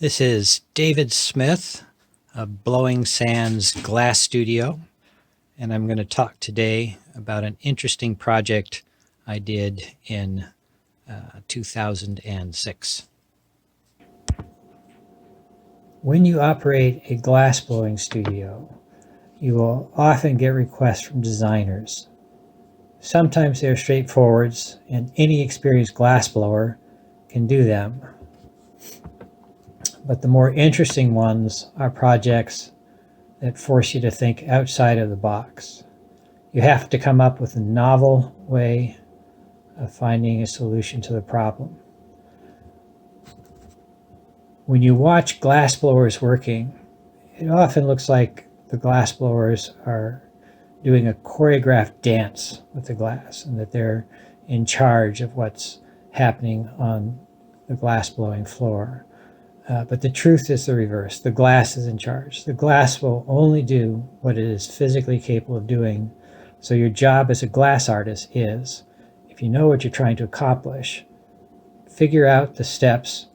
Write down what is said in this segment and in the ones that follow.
This is David Smith of Blowing Sands Glass Studio, and I'm going to talk today about an interesting project I did in 2006. When you operate a glass blowing studio, you will often get requests from designers. Sometimes they're straightforward, and any experienced glassblower can do them. But the more interesting ones are projects that force you to think outside of the box. You have to come up with a novel way of finding a solution to the problem. When you watch glassblowers working, it often looks like the glassblowers are doing a choreographed dance with the glass, and that they're in charge of what's happening on the glassblowing floor. But the truth is the reverse. The glass is in charge. The glass will only do what it is physically capable of doing. So your job as a glass artist is, if you know what you're trying to accomplish, figure out the steps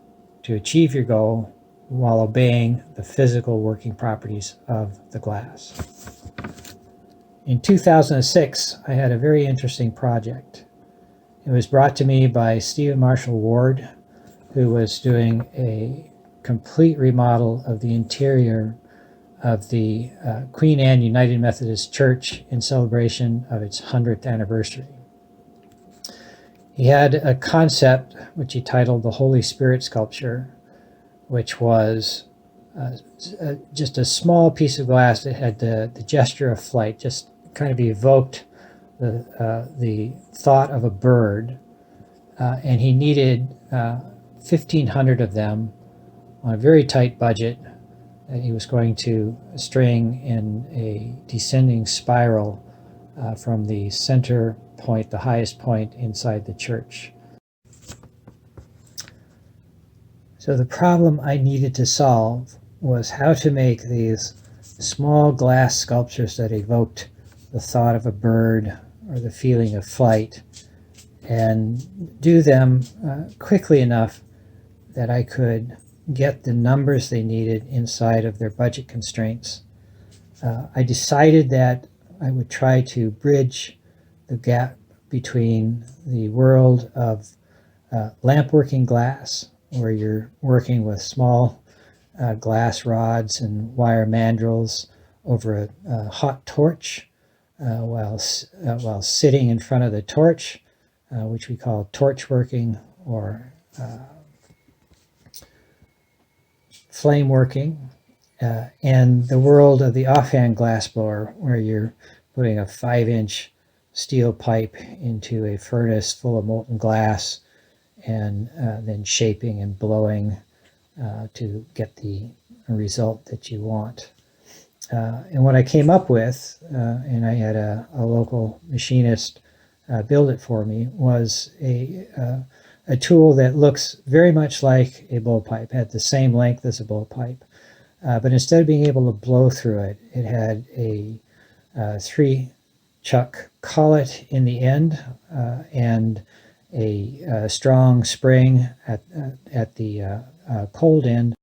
to achieve your goal while obeying the physical working properties of the glass. In 2006, I had a very interesting project. It was brought to me by Stephen Marshall Ward, who was doing a complete remodel of the interior of the Queen Anne United Methodist Church in celebration of its 100th anniversary. He had a concept which he titled the Holy Spirit Sculpture, which was just a small piece of glass that had the gesture of flight, just kind of evoked the thought of a bird, and he needed 1,500 of them on a very tight budget that he was going to string in a descending spiral from the center point, the highest point inside the church. So the problem I needed to solve was how to make these small glass sculptures that evoked the thought of a bird or the feeling of flight, and do them quickly enough that I could get the numbers they needed inside of their budget constraints. I decided that I would try to bridge the gap between the world of lamp working glass, where you're working with small glass rods and wire mandrels over a hot torch while sitting in front of the torch, which we call torch working or flame working, and the world of the offhand glassblower, where you're putting a 5-inch steel pipe into a furnace full of molten glass and then shaping and blowing to get the result that you want. And what I came up with, and I had a local machinist build it for me, was a tool that looks very much like a blowpipe, had the same length as a blowpipe, but instead of being able to blow through it, it had a 3-chuck collet in the end and a strong spring at the cold end.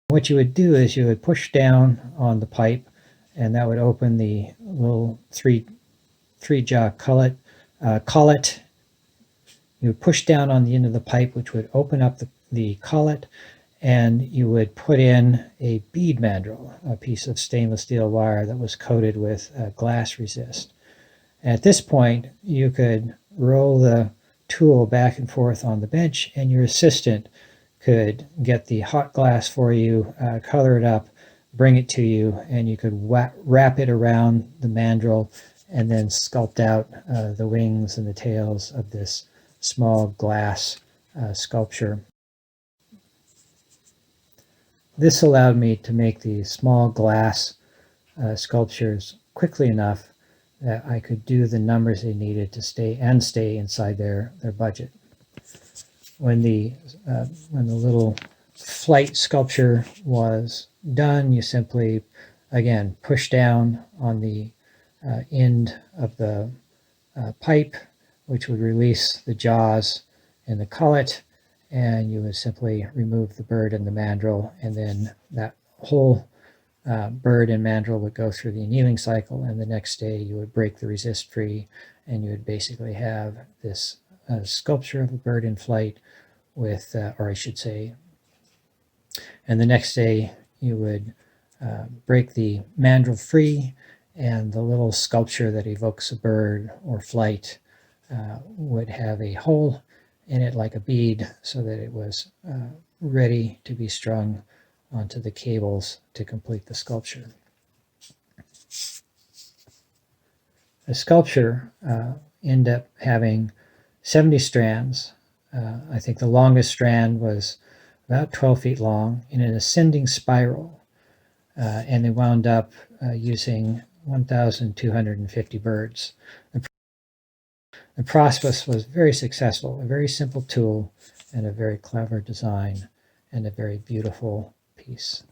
What you would do is you would push down on the pipe, and that would open the little three-jaw collet. You would push down on the end of the pipe, which would open up the collet, and you would put in a bead mandrel, a piece of stainless steel wire that was coated with glass resist. At this point, you could roll the tool back and forth on the bench, and your assistant could get the hot glass for you, color it up, bring it to you, and you could wrap it around the mandrel and then sculpt out the wings and the tails of this small glass sculpture. This allowed me to make these small glass sculptures quickly enough that I could do the numbers they needed to stay inside their budget. When the little flight sculpture was done, you simply, again, push down on the end of the pipe, which would release the jaws and the collet, and you would simply remove the bird and the mandrel, and then that whole bird and mandrel would go through the annealing cycle, and the next day you would break the resist free, and you would basically have this sculpture of a bird in flight with, or I should say, and the next day you would break the mandrel free, and the little sculpture that evokes a bird or flight would have a hole in it like a bead, so that it was ready to be strung onto the cables to complete the sculpture. The sculpture ended up having 70 strands. I think the longest strand was about 12 feet long in an ascending spiral, and they wound up using 1,250 birds. The process was very successful, a very simple tool and a very clever design and a very beautiful piece.